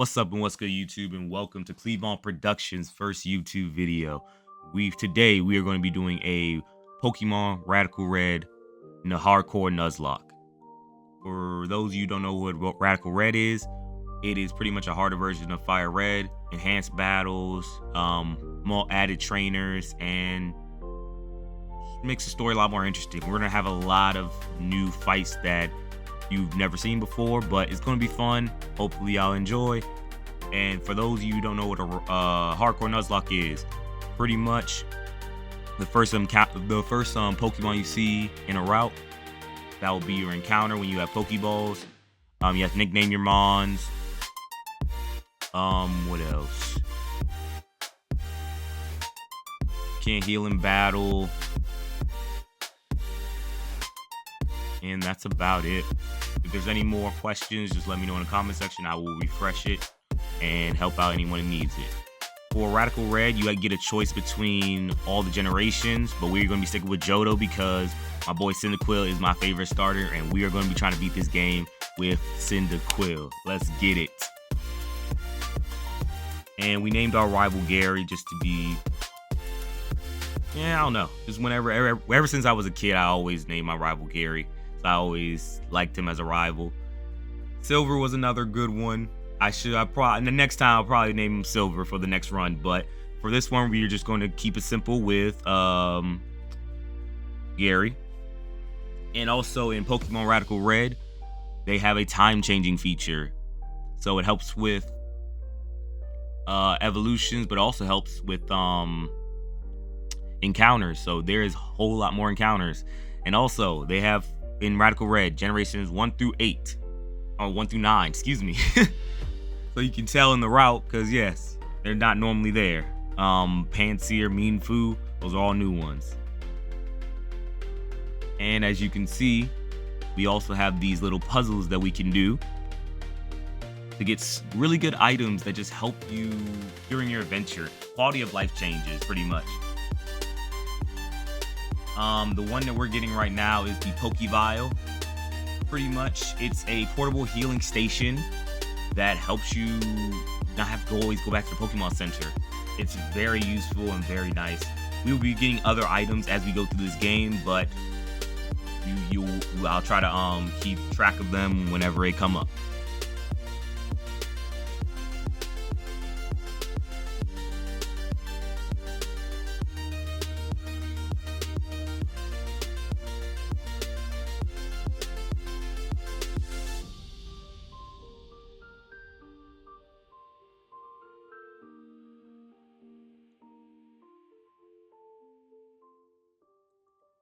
What's up and what's good, YouTube, and welcome to Cleavon Productions' first YouTube video. Today we are going to be doing a Pokemon Radical Red hardcore Nuzlocke. For those of you who don't know what Radical Red is, it is pretty much a harder version of Fire Red, enhanced battles, more added trainers, and makes the story a lot more interesting. We're gonna have a lot of new fights that you've never seen before, but it's gonna be fun. Hopefully y'all enjoy. And for those of you who don't know what a hardcore Nuzlocke is, pretty much the first Pokemon you see in a route, that will be your encounter when you have Pokeballs. You have to nickname your Mons. What else? Can't heal in battle. And that's about it. If there's any more questions, just let me know in the comment section. I will refresh it and help out anyone who needs it. For Radical Red, you get a choice between all the generations, but we're going to be sticking with Johto because my boy Cyndaquil is my favorite starter, and we are going to be trying to beat this game with Cyndaquil. Let's get it. And we named our rival Gary just to be, I don't know. Just ever since I was a kid, I always named my rival Gary. So I always liked him as a rival. Silver was another good one. And the next time I'll probably name him Silver for the next run. But for this one, we're just going to keep it simple with Gary. And also in Pokemon Radical Red, they have a time-changing feature. So it helps with evolutions, but also helps with encounters. So there is a whole lot more encounters. And also, they have in Radical Red generations 1 through 8. Or 1 through 9, excuse me. So you can tell in the route, because yes, they're not normally there. Pansear, Mienfoo, those are all new ones. And as you can see, we also have these little puzzles that we can do to get really good items that just help you during your adventure. Quality of life changes, pretty much. The one that we're getting right now is the Pokevial. Pretty much, it's a portable healing station that helps you not have to always go back to the Pokemon Center. It's very useful and very nice. We will be getting other items as we go through this game, but I'll try to keep track of them whenever they come up.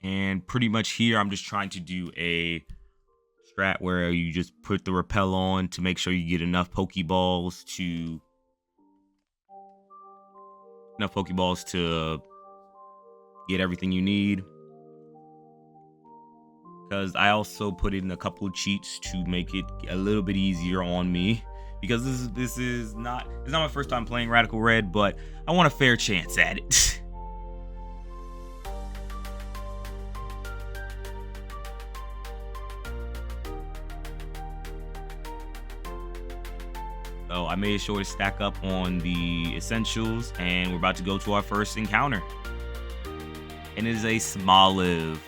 And pretty much here, I'm just trying to do a strat where you just put the repel on to make sure you get enough Pokeballs to get everything you need. Because I also put in a couple of cheats to make it a little bit easier on me. Because this is not my first time playing Radical Red, but I want a fair chance at it. So I made sure to stack up on the essentials, and we're about to go to our first encounter. And it is a Smoliv.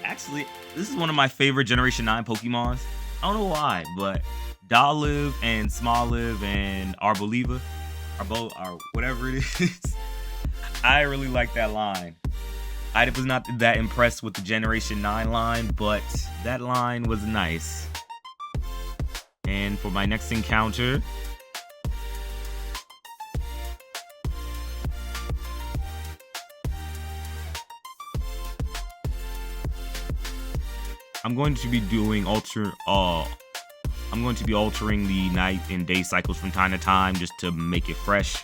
Actually, this is one of my favorite Generation 9 Pokemons. I don't know why, but Dolive and Smoliv and Arboliva are whatever it is. I really like that line. I was not that impressed with the Generation 9 line, but that line was nice. And for my next encounter, I'm going to be altering the night and day cycles from time to time just to make it fresh.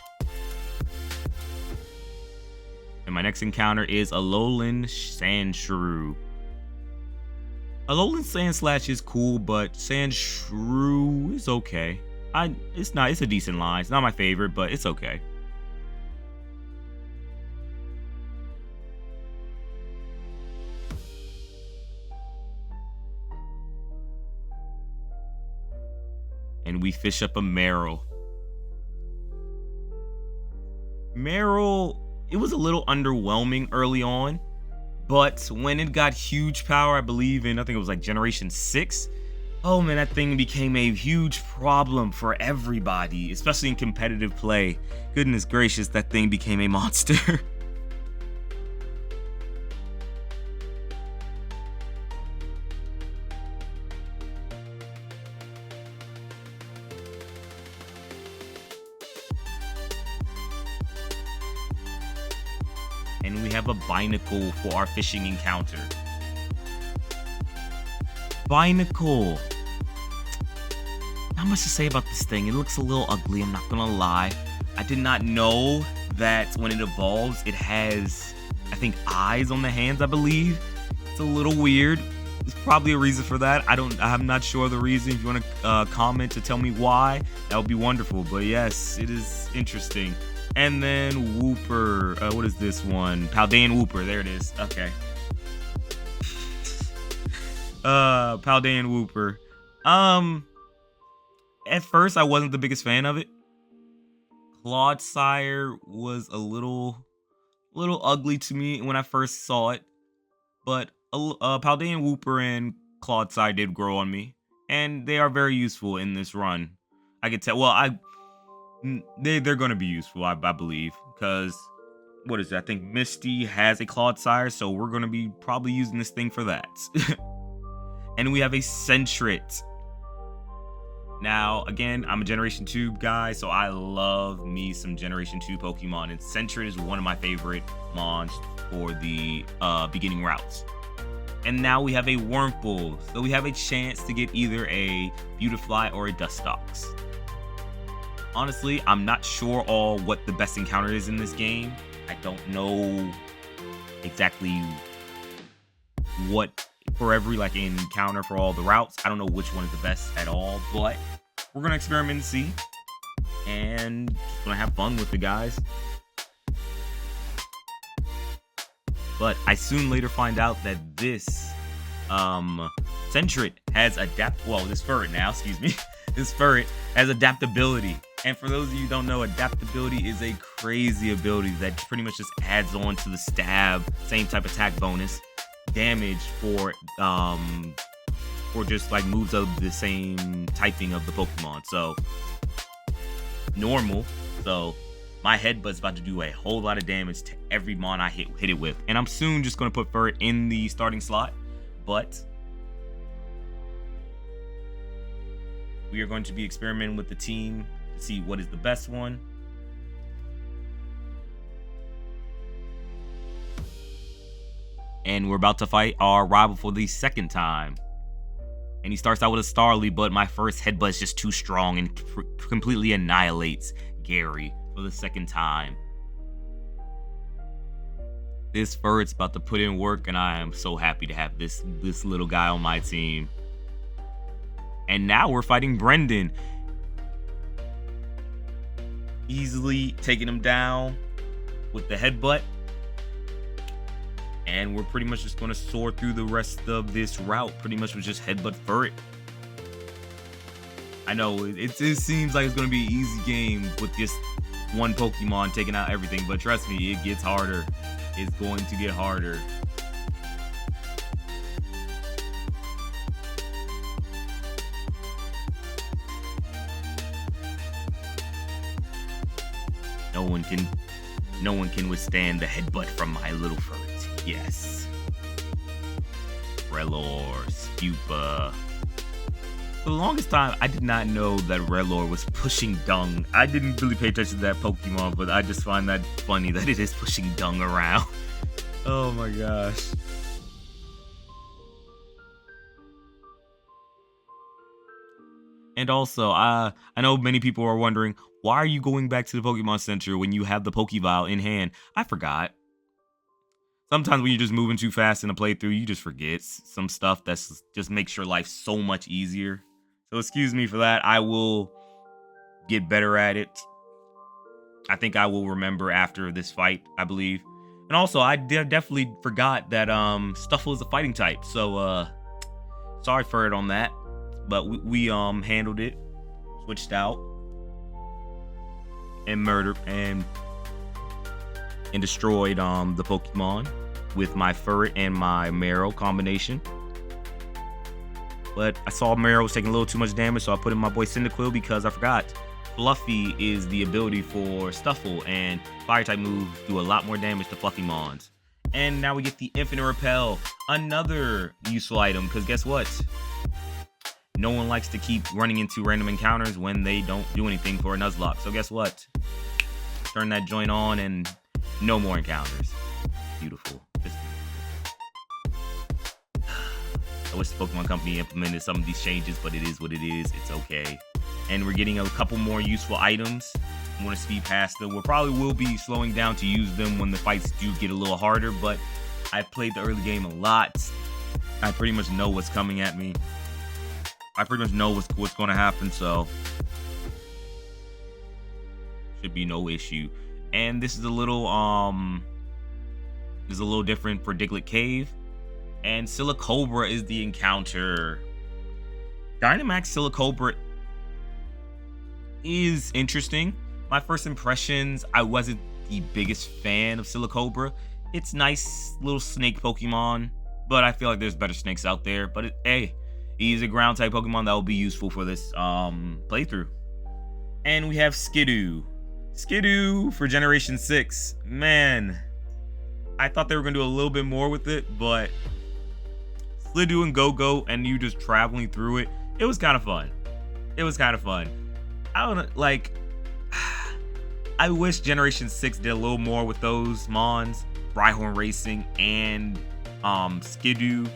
And my next encounter is Alolan Sandshrew. Alolan Sandslash is cool, but Sandshrew is okay. It's a decent line. It's not my favorite, but it's okay. And we fish up a Meryl. Meryl, it was a little underwhelming early on, but when it got huge power, I think it was like Generation 6, oh man, that thing became a huge problem for everybody, especially in competitive play. Goodness gracious, that thing became a monster. And we have a binacle for our fishing encounter. Binacle. Not much to say about this thing. It looks a little ugly, I'm not gonna lie. I did not know that when it evolves, it has, I think, eyes on the hands, I believe. It's a little weird. There's probably a reason for that. I'm not sure of the reason. If you want to comment to tell me why, that would be wonderful. But yes, it is interesting. And then Wooper. What is this one? Paldean Wooper. There it is. Okay. Paldean Wooper. At first, I wasn't the biggest fan of it. Clodsire was a little ugly to me when I first saw it. But Paldean Wooper and Clodsire did grow on me. And they are very useful in this run. I could tell. Well, they're going to be useful, I believe, because what is it? I think Misty has a Clodsire, so we're going to be probably using this thing for that. And we have a Sentret. Now, again, I'm a Generation 2 guy, so I love me some Generation 2 Pokemon, and Sentret is one of my favorite mons for the beginning routes. And now we have a Wurmple, so we have a chance to get either a Beautifly or a Dustox. Honestly, I'm not sure what the best encounter is in this game. I don't know exactly what for every encounter for all the routes. I don't know which one is the best at all, but we're gonna experiment and see, and just gonna have fun with the guys. But I soon later find out that this Sentret has this Furret now, excuse me. This Furret has adaptability. And for those of you who don't know, adaptability is a crazy ability that pretty much just adds on to the stab, same type attack bonus, damage for just moves of the same typing of the Pokemon. So normal. So my headbutt's about to do a whole lot of damage to every mon I hit it with. And I'm soon just gonna put Furret in the starting slot, but we are going to be experimenting with the team to see what is the best one. And we're about to fight our rival for the second time. And he starts out with a Starly, but my first headbutt is just too strong and completely annihilates Gary for the second time. This Furret's about to put in work, and I am so happy to have this little guy on my team. And now we're fighting Brendan. Easily taking him down with the headbutt. And we're pretty much just going to soar through the rest of this route. Pretty much with just headbutt Furret. I know, it seems like it's going to be an easy game with just one Pokemon taking out everything. But trust me, it gets harder. It's going to get harder. No one can withstand the headbutt from my little Furret. Yes. Rellor, Spupa. For the longest time, I did not know that Rellor was pushing dung. I didn't really pay attention to that Pokemon, but I just find that funny that it is pushing dung around. Oh my gosh. And also, I know many people are wondering, why are you going back to the Pokemon Center when you have the Pokeball in hand? I forgot. Sometimes when you're just moving too fast in a playthrough, you just forget some stuff that's just makes your life so much easier. So excuse me for that. I will get better at it. I think I will remember after this fight, I believe. And also, I definitely forgot that Stuffle is a fighting type. So sorry for it on that. But we handled it, switched out, and murdered, and and destroyed the Pokemon with my Furret and my Marrow combination. But I saw Marrow was taking a little too much damage, so I put in my boy Cyndaquil because I forgot Fluffy is the ability for Stuffle, and Fire-type moves do a lot more damage to Fluffy Mons. And now we get the Infinite Repel, another useful item, because guess what? No one likes to keep running into random encounters when they don't do anything for a Nuzlocke. So guess what? Turn that joint on and no more encounters. Beautiful. Just beautiful. I wish the Pokemon Company implemented some of these changes, but it is what it is. It's okay. And we're getting a couple more useful items. I'm going to speed past them. We probably will be slowing down to use them when the fights do get a little harder, but I played the early game a lot. I pretty much know what's coming at me. I pretty much know what's going to happen, so should be no issue. And this is a little different for Diglett Cave. And Silicobra is the encounter. Dynamax Silicobra is interesting. My first impressions, I wasn't the biggest fan of Silicobra. It's nice little snake Pokemon, but I feel like there's better snakes out there. But hey, he's a ground type Pokemon that will be useful for this playthrough. And we have Skidoo. Skidoo for Generation 6. Man, I thought they were going to do a little bit more with it, but Skidoo and Go-Go and you just traveling through it, it was kind of fun. It was kind of fun. I don't know, like, I wish Generation 6 did a little more with those Mons, Rhyhorn Racing and Skidoo.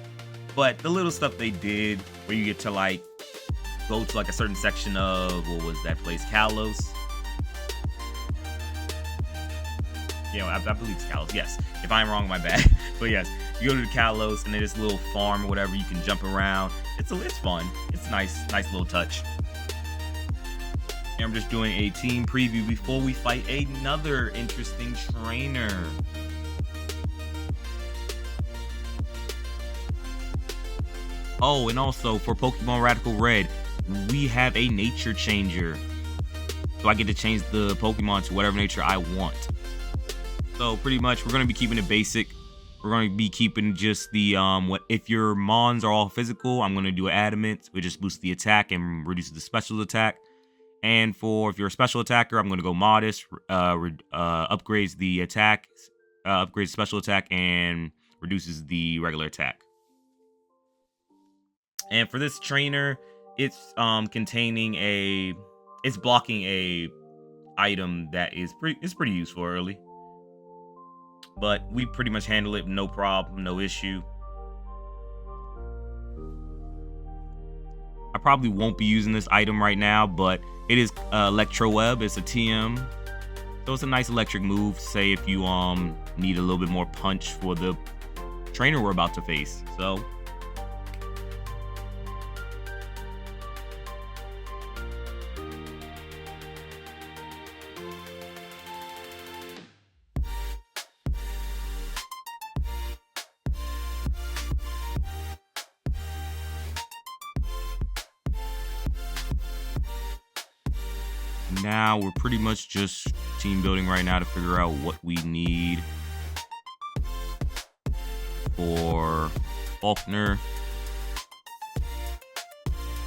But the little stuff they did, where you get to like go to like a certain section of, what was that place, Kalos? Yeah, I believe it's Kalos. Yes, if I'm wrong, my bad. But yes, you go to the Kalos and there's this little farm or whatever. You can jump around. It's fun. It's nice little touch. And I'm just doing a team preview before we fight another interesting trainer. Oh, and also for Pokemon Radical Red, we have a nature changer. So I get to change the Pokemon to whatever nature I want. So pretty much we're going to be keeping it basic. We're going to be keeping just the, if your Mons are all physical, I'm going to do Adamant, which just boosts the attack and reduces the special attack. And if you're a special attacker, I'm going to go Modest, upgrades the attack, upgrades special attack, and reduces the regular attack. And for this trainer, it's it's blocking a item that is pretty useful early. But we pretty much handle it, no problem, no issue. I probably won't be using this item right now, but it is Electro Web. It's a TM, so it's a nice electric move. Say if you need a little bit more punch for the trainer we're about to face. So now we're pretty much just team building right now to figure out what we need for Faulkner.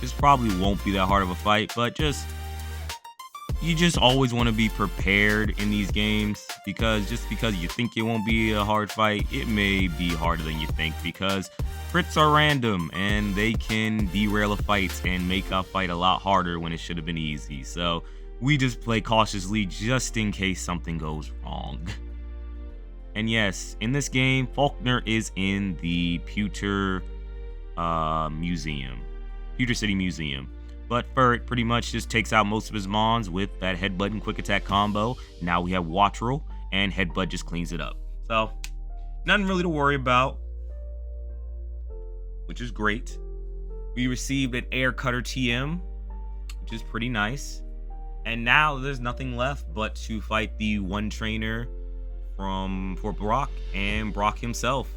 This probably won't be that hard of a fight, but you just always want to be prepared in these games, because just because you think it won't be a hard fight, it may be harder than you think, because crits are random and they can derail a fight and make a fight a lot harder when it should have been easy. So we just play cautiously just in case something goes wrong. And yes, in this game, Faulkner is in the Pewter City Museum. But Furret pretty much just takes out most of his Mons with that Headbutt and Quick Attack combo. Now we have Wattrel, and Headbutt just cleans it up. So, nothing really to worry about, which is great. We received an Air Cutter TM, which is pretty nice. And now there's nothing left but to fight the one trainer for Brock and Brock himself.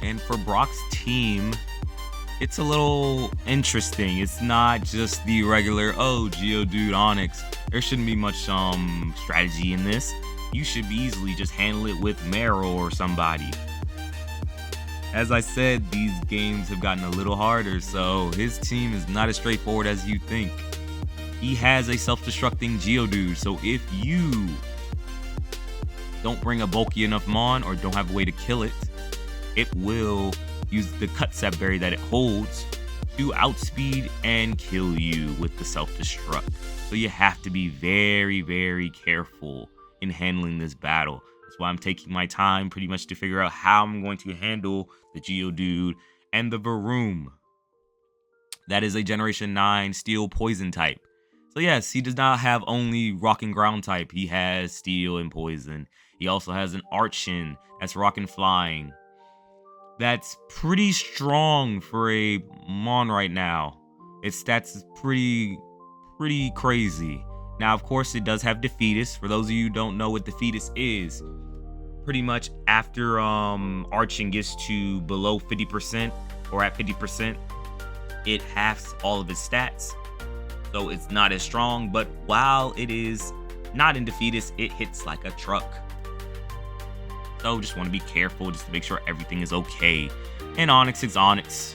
And for Brock's team, it's a little interesting. It's not just the regular, oh, Geodude, Onyx. There shouldn't be much strategy in this. You should easily just handle it with Meryl or somebody. As I said, these games have gotten a little harder, so his team is not as straightforward as you think. He has a self-destructing Geodude, so if you don't bring a bulky enough Mon or don't have a way to kill it, it will use the Cut Sap Berry that it holds to outspeed and kill you with the self-destruct. So you have to be very, very careful in handling this battle. That's why I'm taking my time pretty much to figure out how I'm going to handle the Geodude and the Varoom. That is a Generation 9 Steel Poison type. So yes, he does not have only Rock and Ground type. He has Steel and Poison. He also has an Archon that's Rock and Flying. That's pretty strong for a Mon right now. Its stats is pretty crazy. Now, of course, it does have Defeatus. For those of you who don't know what Defeatus is, pretty much after Archon gets to below 50% or at 50%, it halves all of its stats. So it's not as strong, but while it is not in Defeatus, it hits like a truck. So just want to be careful just to make sure everything is okay. And Onyx is Onyx.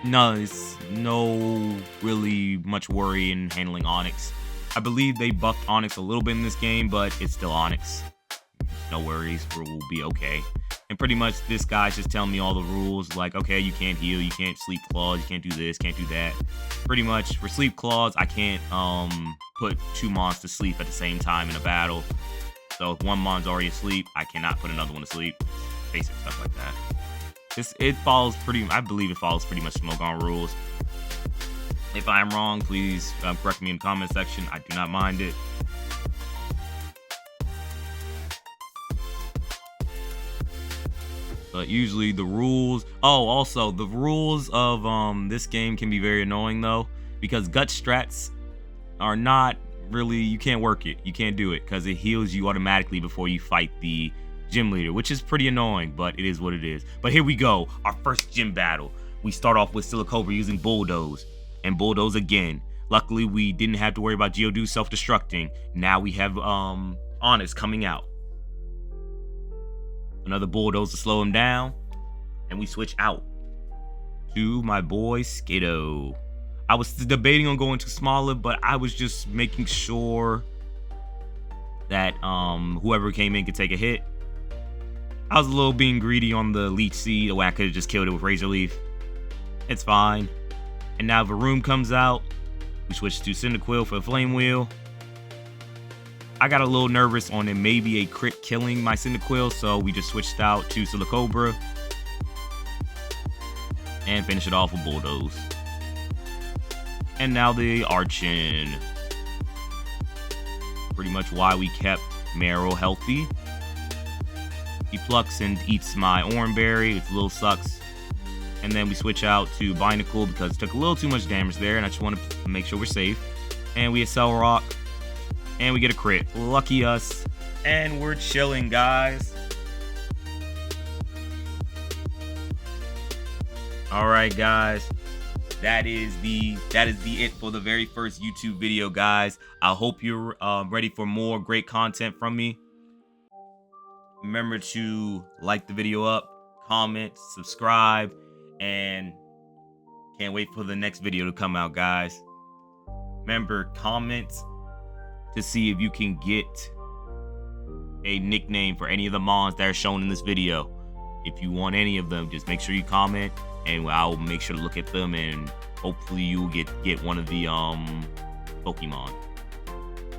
No, it's no really much worry in handling Onyx. I believe they buffed Onyx a little bit in this game, but it's still Onyx. No worries, we'll be okay. And pretty much this guy's just telling me all the rules, like, okay, you can't heal, you can't sleep claws, you can't do this, can't do that. Pretty much for sleep claws, I can't put two mons to sleep at the same time in a battle. So if one mon's already asleep, I cannot put another one to sleep. Basic stuff like that. It follows I believe it follows pretty much Smogon rules. If I'm wrong, please correct me in the comment section. I do not mind it. But usually the rules... Oh, also, the rules of this game can be very annoying, though. Because gut strats are not really... You can't work it. You can't do it. Because it heals you automatically before you fight the gym leader. Which is pretty annoying, but it is what it is. But here we go. Our first gym battle. We start off with Silicobra using Bulldoze. And Bulldoze again. Luckily, we didn't have to worry about Geodude self-destructing. Now we have Onyx coming out. Another Bulldoze to slow him down. And we switch out to my boy Skiddo. I was debating on going to smaller, but I was just making sure that whoever came in could take a hit. I was a little being greedy on the Leech Seed. The way I could have just killed it with Razor Leaf. It's fine. And now Varoom comes out. We switch to Cyndaquil for the Flame Wheel. I got a little nervous on it, maybe a crit killing my Cyndaquil, so we just switched out to Silicobra. And finish it off with Bulldoze. And now the Archon. Pretty much why we kept Meryl healthy. He plucks and eats my Oranberry, which a little sucks. And then we switch out to Binacle because it took a little too much damage there, and I just want to make sure we're safe. And we Accel Rock. And we get a crit. Lucky us. And we're chilling, guys. Alright, guys. That is the it for the very first YouTube video, guys. I hope you're ready for more great content from me. Remember to like the video up, comment, subscribe, and can't wait for the next video to come out, guys. Remember, comment to see if you can get a nickname for any of the mons that are shown in this video. If you want any of them, just make sure you comment, and I'll make sure to look at them, and hopefully you'll get one of the Pokemon.